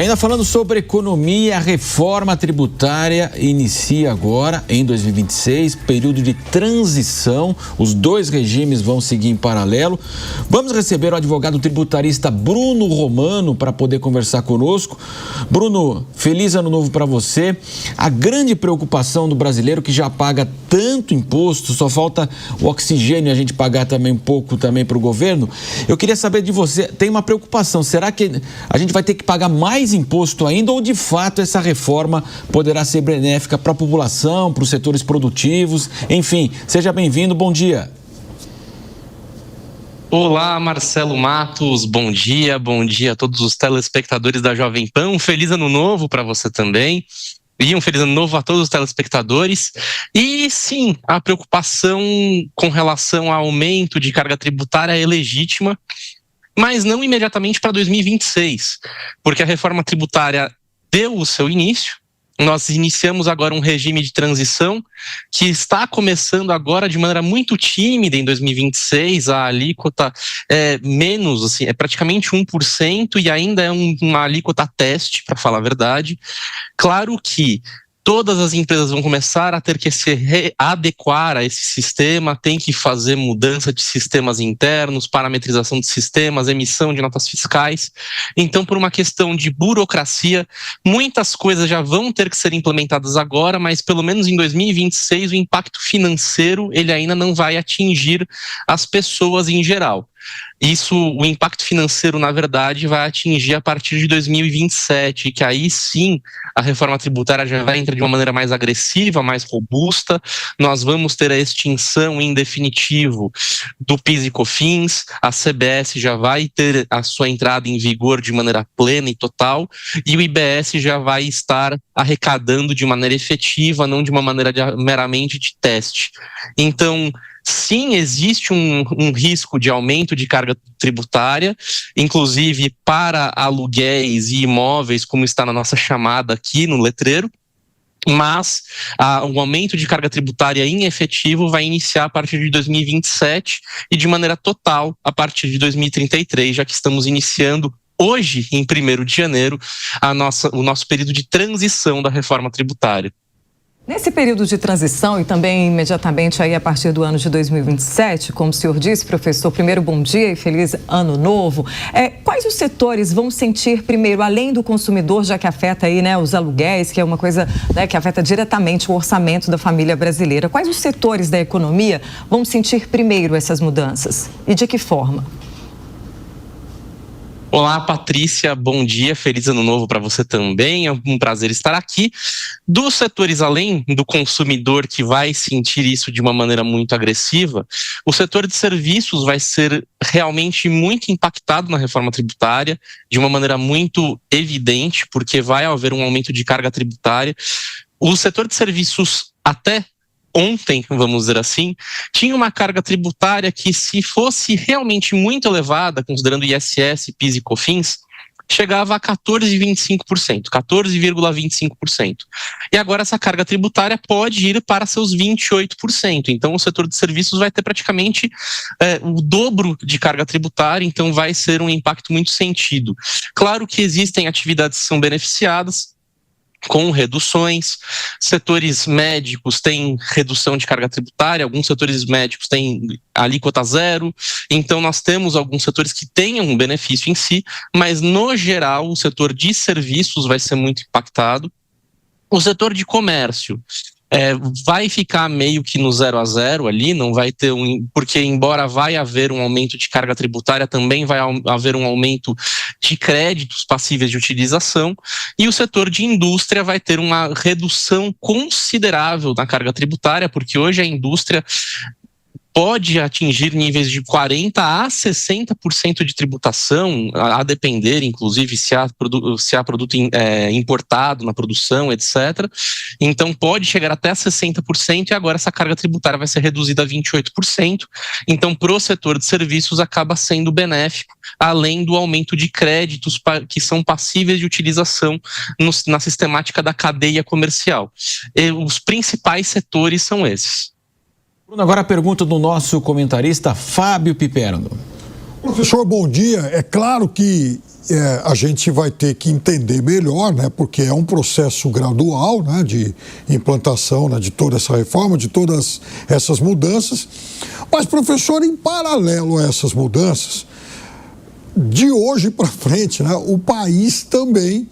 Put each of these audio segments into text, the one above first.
Ainda falando sobre economia, a reforma tributária inicia agora, em 2026, período de transição. Os dois regimes vão seguir em paralelo. Vamos receber o advogado tributarista Bruno Romano para poder conversar conosco. Bruno, feliz ano novo para você. A grande preocupação do brasileiro que já paga tanto imposto, só falta o oxigênio e a gente pagar também um pouco também para o governo. Eu queria saber de você, tem uma preocupação, será que a gente vai ter que pagar mais imposto ainda ou de fato essa reforma poderá ser benéfica para a população, para os setores produtivos? Enfim, seja bem-vindo, bom dia. Olá, Marcelo Matos, bom dia a todos os telespectadores da Jovem Pan, um feliz ano novo para você também. E um feliz ano novo a todos os telespectadores. E sim, a preocupação com relação ao aumento de carga tributária é legítima, mas não imediatamente para 2026, porque a reforma tributária deu o seu início. Nós iniciamos agora um regime de transição que está começando agora de maneira muito tímida em 2026. A alíquota é menos, assim, é praticamente 1% e ainda é uma alíquota teste, para falar a verdade. Claro que todas as empresas vão começar a ter que se readequar a esse sistema, tem que fazer mudança de sistemas internos, parametrização de sistemas, emissão de notas fiscais. Então, por uma questão de burocracia, muitas coisas já vão ter que ser implementadas agora, mas pelo menos em 2026 o impacto financeiro ele ainda não vai atingir as pessoas em geral. O impacto financeiro, na verdade, vai atingir a partir de 2027, que aí sim a reforma tributária já vai entrar de uma maneira mais agressiva, mais robusta. Nós vamos ter a extinção em definitivo do PIS e COFINS, a CBS já vai ter a sua entrada em vigor de maneira plena e total, e o IBS já vai estar arrecadando de maneira efetiva, não de uma maneira meramente de teste. Então, sim, existe um risco de aumento de carga tributária, inclusive para aluguéis e imóveis, como está na nossa chamada aqui no letreiro, mas o aumento de carga tributária em efetivo vai iniciar a partir de 2027 e de maneira total a partir de 2033, já que estamos iniciando hoje, em 1º de janeiro, o nosso período de transição da reforma tributária. Nesse período de transição e também imediatamente aí a partir do ano de 2027, como o senhor disse, professor, primeiro bom dia e feliz ano novo. Quais os setores vão sentir primeiro, além do consumidor, já que afeta aí, né, os aluguéis, que é uma coisa, né, que afeta diretamente o orçamento da família brasileira. Quais os setores da economia vão sentir primeiro essas mudanças e de que forma? Olá, Patrícia, bom dia, feliz ano novo para você também, é um prazer estar aqui. Dos setores além do consumidor que vai sentir isso de uma maneira muito agressiva, o setor de serviços vai ser realmente muito impactado na reforma tributária, de uma maneira muito evidente, porque vai haver um aumento de carga tributária. O setor de serviços até ontem, vamos dizer assim, tinha uma carga tributária que, se fosse realmente muito elevada, considerando ISS, PIS e COFINS, chegava a 14,25%, 14,25%. E agora essa carga tributária pode ir para seus 28%. Então o setor de serviços vai ter praticamente o dobro de carga tributária, então vai ser um impacto muito sentido. Claro que existem atividades que são beneficiadas com reduções, setores médicos têm redução de carga tributária, alguns setores médicos têm alíquota zero, então nós temos alguns setores que têm um benefício em si, mas no geral o setor de serviços vai ser muito impactado. O setor de comércio vai ficar meio que no 0 a 0 ali, não vai ter porque embora vai haver um aumento de carga tributária, também vai haver um aumento de créditos passíveis de utilização, e o setor de indústria vai ter uma redução considerável na carga tributária, porque hoje a indústria pode atingir níveis de 40% a 60% de tributação, a depender, inclusive, se há produto importado na produção, etc. Então, pode chegar até 60% e agora essa carga tributária vai ser reduzida a 28%. Então, para o setor de serviços, acaba sendo benéfico, além do aumento de créditos que são passíveis de utilização na sistemática da cadeia comercial. Os principais setores são esses. Bruno, agora a pergunta do nosso comentarista Fábio Piperno. Professor, bom dia. É claro que a gente vai ter que entender melhor, né, porque é um processo gradual, né, de implantação, né, de toda essa reforma, de todas essas mudanças. Mas, professor, em paralelo a essas mudanças, de hoje para frente, né, o país também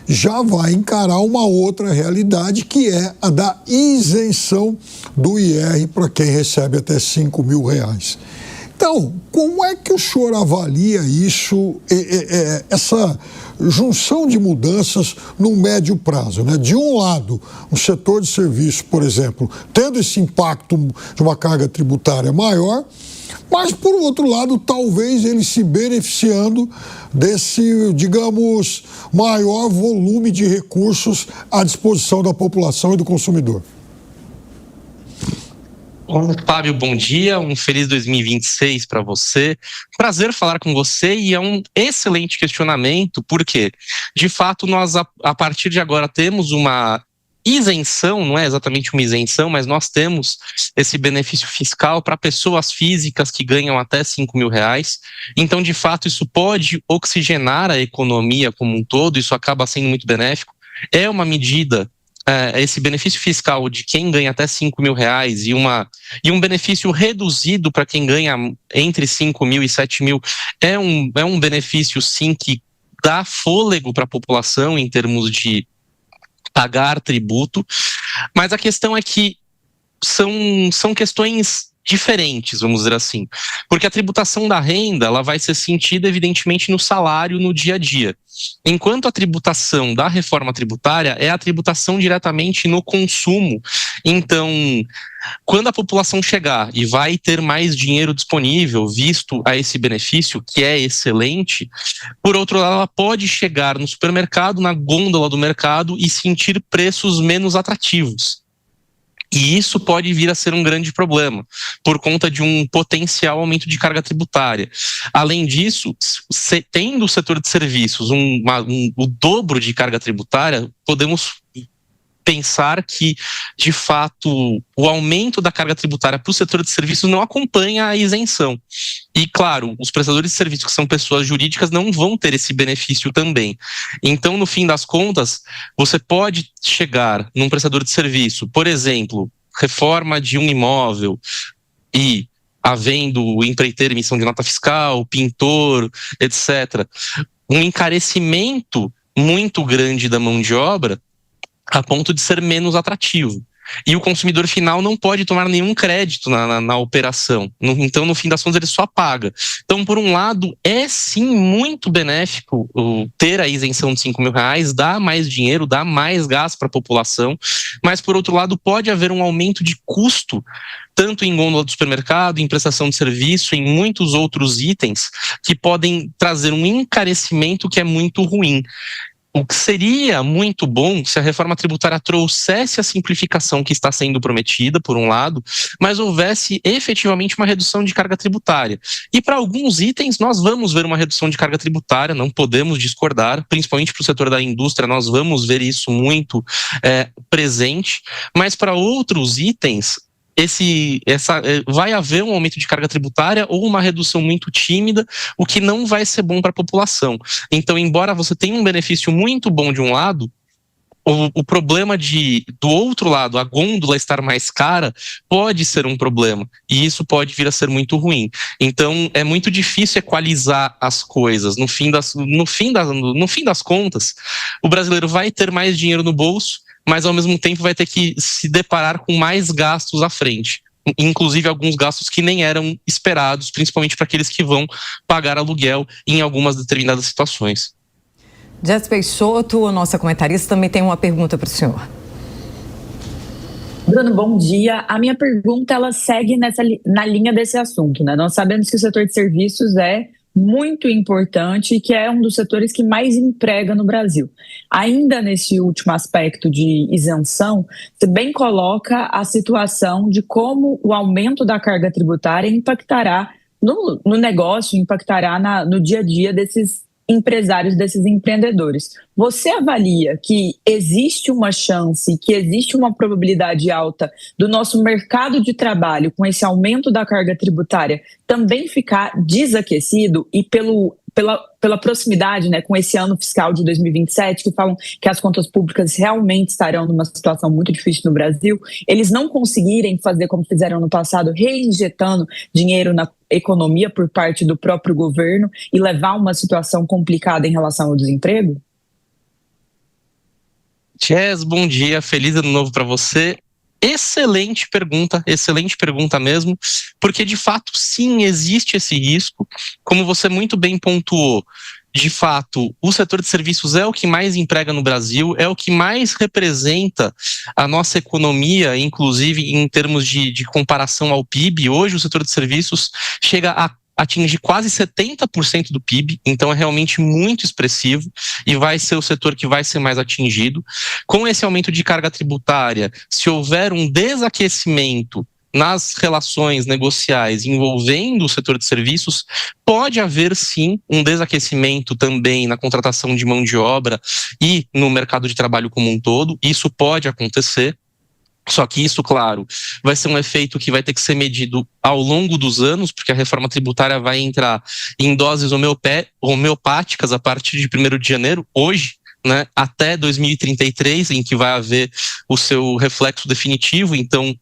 já vai encarar uma outra realidade, que é a da isenção do IR para quem recebe até R$5.000. Então, como é que o senhor avalia isso, essa junção de mudanças no médio prazo, né? De um lado, o setor de serviço, por exemplo, tendo esse impacto de uma carga tributária maior, mas, por outro lado, talvez ele se beneficiando desse, digamos, maior volume de recursos à disposição da população e do consumidor. Fábio, bom dia, um feliz 2026 para você. Prazer falar com você, e é um excelente questionamento, porque, de fato, nós, a partir de agora, temos uma isenção, não é exatamente uma isenção, mas nós temos esse benefício fiscal para pessoas físicas que ganham até R$5.000. Então, de fato, isso pode oxigenar a economia como um todo, isso acaba sendo muito benéfico. É uma medida, esse benefício fiscal de quem ganha até R$5.000 e um benefício reduzido para quem ganha entre 5.000 e 7.000 é um benefício, sim, que dá fôlego para a população em termos de pagar tributo, mas a questão é que são questões diferentes, vamos dizer assim, porque a tributação da renda, ela vai ser sentida evidentemente no salário, no dia a dia, enquanto a tributação da reforma tributária é a tributação diretamente no consumo. Então, quando a população chegar e vai ter mais dinheiro disponível, visto a esse benefício, que é excelente, por outro lado, ela pode chegar no supermercado, na gôndola do mercado, e sentir preços menos atrativos. E isso pode vir a ser um grande problema, por conta de um potencial aumento de carga tributária. Além disso, tendo o setor de serviços o dobro de carga tributária, podemos pensar que, de fato, o aumento da carga tributária para o setor de serviços não acompanha a isenção. E, claro, os prestadores de serviços que são pessoas jurídicas não vão ter esse benefício também. Então, no fim das contas, você pode chegar num prestador de serviço, por exemplo, reforma de um imóvel e havendo empreiteiro, emissão de nota fiscal, pintor, etc., um encarecimento muito grande da mão de obra, a ponto de ser menos atrativo. E o consumidor final não pode tomar nenhum crédito na operação. Então, no fim das contas, ele só paga. Então, por um lado, é sim muito benéfico ter a isenção de R$5.000, dá mais dinheiro, dá mais gasto para a população, mas, por outro lado, pode haver um aumento de custo, tanto em gôndola do supermercado, em prestação de serviço, em muitos outros itens, que podem trazer um encarecimento que é muito ruim. O que seria muito bom se a reforma tributária trouxesse a simplificação que está sendo prometida, por um lado, mas houvesse efetivamente uma redução de carga tributária. E para alguns itens nós vamos ver uma redução de carga tributária, não podemos discordar, principalmente para o setor da indústria, nós vamos ver isso muito presente, mas para outros itens, vai haver um aumento de carga tributária ou uma redução muito tímida, o que não vai ser bom para a população. Então, embora você tenha um benefício muito bom de um lado, o problema do outro lado, a gôndola estar mais cara, pode ser um problema, e isso pode vir a ser muito ruim. Então, é muito difícil equalizar as coisas. No fim das contas, o brasileiro vai ter mais dinheiro no bolso, mas ao mesmo tempo vai ter que se deparar com mais gastos à frente. Inclusive alguns gastos que nem eram esperados, principalmente para aqueles que vão pagar aluguel em algumas determinadas situações. Jess Peixoto, nossa comentarista, também tem uma pergunta para o senhor. Bruno, bom dia. A minha pergunta, ela segue na linha desse assunto, né? Nós sabemos que o setor de serviços é muito importante, que é um dos setores que mais emprega no Brasil. Ainda nesse último aspecto de isenção, você bem coloca a situação de como o aumento da carga tributária impactará no negócio, impactará no dia a dia desses empresários, desses empreendedores. Você avalia que existe uma chance, que existe uma probabilidade alta do nosso mercado de trabalho, com esse aumento da carga tributária, também ficar desaquecido e pela proximidade, né, com esse ano fiscal de 2027, que falam que as contas públicas realmente estarão numa situação muito difícil no Brasil, eles não conseguirem fazer como fizeram no passado, reinjetando dinheiro na economia por parte do próprio governo e levar uma situação complicada em relação ao desemprego? Jess, bom dia, feliz ano novo para você. Excelente pergunta mesmo, porque de fato sim, existe esse risco, como você muito bem pontuou. De fato, o setor de serviços é o que mais emprega no Brasil, é o que mais representa a nossa economia, inclusive em termos de comparação ao PIB. Hoje o setor de serviços chega a atingir quase 70% do PIB, então é realmente muito expressivo e vai ser o setor que vai ser mais atingido. Com esse aumento de carga tributária, se houver um desaquecimento nas relações negociais envolvendo o setor de serviços, pode haver sim um desaquecimento também na contratação de mão de obra e no mercado de trabalho como um todo. Isso pode acontecer. Só que isso, claro, vai ser um efeito que vai ter que ser medido ao longo dos anos, porque a reforma tributária vai entrar em doses homeopáticas a partir de 1º de janeiro, hoje, né, até 2033, em que vai haver o seu reflexo definitivo. Então,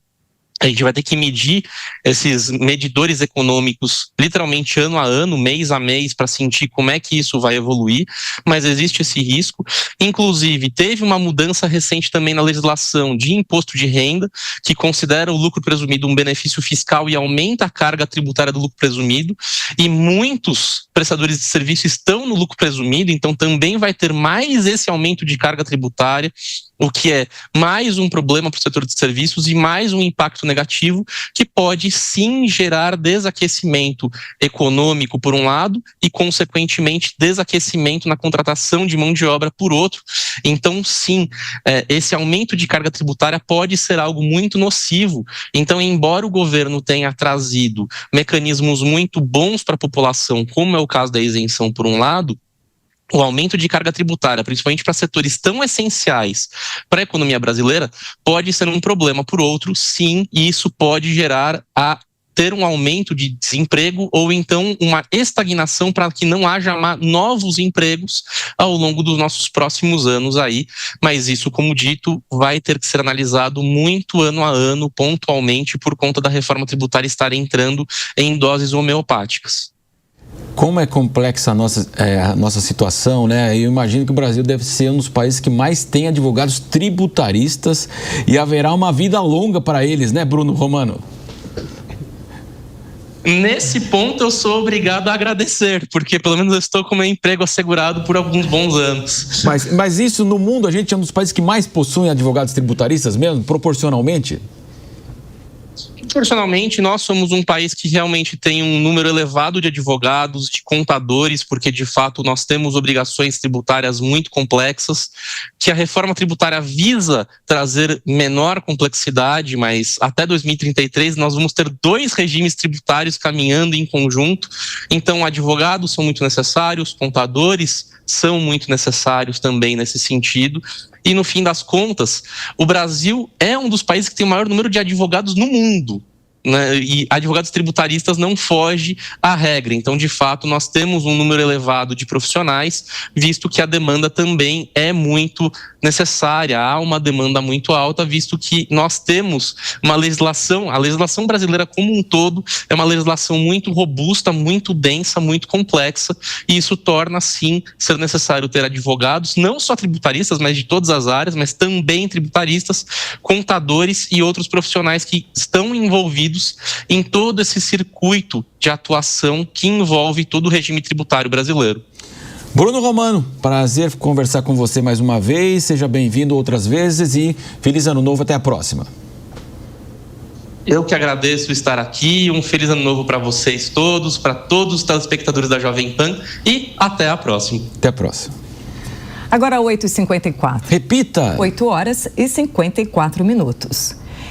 a gente vai ter que medir esses medidores econômicos literalmente ano a ano, mês a mês, para sentir como é que isso vai evoluir, mas existe esse risco. Inclusive, teve uma mudança recente também na legislação de imposto de renda, que considera o lucro presumido um benefício fiscal e aumenta a carga tributária do lucro presumido, e muitos prestadores de serviço estão no lucro presumido, então também vai ter mais esse aumento de carga tributária, o que é mais um problema para o setor de serviços e mais um impacto negativo que pode sim gerar desaquecimento econômico por um lado e, consequentemente, desaquecimento na contratação de mão de obra por outro. Então, sim, esse aumento de carga tributária pode ser algo muito nocivo. Então, embora o governo tenha trazido mecanismos muito bons para a população, como é o caso da isenção por um lado, o aumento de carga tributária, principalmente para setores tão essenciais para a economia brasileira, pode ser um problema por outro, sim, e isso pode gerar a ter um aumento de desemprego ou então uma estagnação para que não haja novos empregos ao longo dos nossos próximos anos aí. Mas isso, como dito, vai ter que ser analisado muito ano a ano, pontualmente, por conta da reforma tributária estar entrando em doses homeopáticas. Como é complexa a nossa situação, né? Eu imagino que o Brasil deve ser um dos países que mais tem advogados tributaristas e haverá uma vida longa para eles, né, Bruno Romano? Nesse ponto eu sou obrigado a agradecer, porque pelo menos eu estou com meu emprego assegurado por alguns bons anos. Mas isso no mundo, a gente é um dos países que mais possuem advogados tributaristas mesmo, proporcionalmente? Proporcionalmente, nós somos um país que realmente tem um número elevado de advogados, de contadores, porque de fato nós temos obrigações tributárias muito complexas, que a reforma tributária visa trazer menor complexidade, mas até 2033 nós vamos ter 2 regimes tributários caminhando em conjunto. Então, advogados são muito necessários, contadores são muito necessários também nesse sentido. E, no fim das contas, o Brasil é um dos países que tem o maior número de advogados no mundo, né? E advogados tributaristas não foge à regra. Então, de fato, nós temos um número elevado de profissionais, visto que a demanda também é muito necessária. Há uma demanda muito alta, visto que nós temos uma legislação, a legislação brasileira como um todo é uma legislação muito robusta, muito densa, muito complexa, e isso torna, sim, ser necessário ter advogados, não só tributaristas, mas de todas as áreas, mas também tributaristas, contadores e outros profissionais que estão envolvidos em todo esse circuito de atuação que envolve todo o regime tributário brasileiro. Bruno Romano, prazer conversar com você mais uma vez, seja bem-vindo outras vezes e feliz ano novo, até a próxima. Eu que agradeço estar aqui, um feliz ano novo para vocês todos, para todos os telespectadores da Jovem Pan e até a próxima. Até a próxima. Agora 8h54. Repita. 8h54.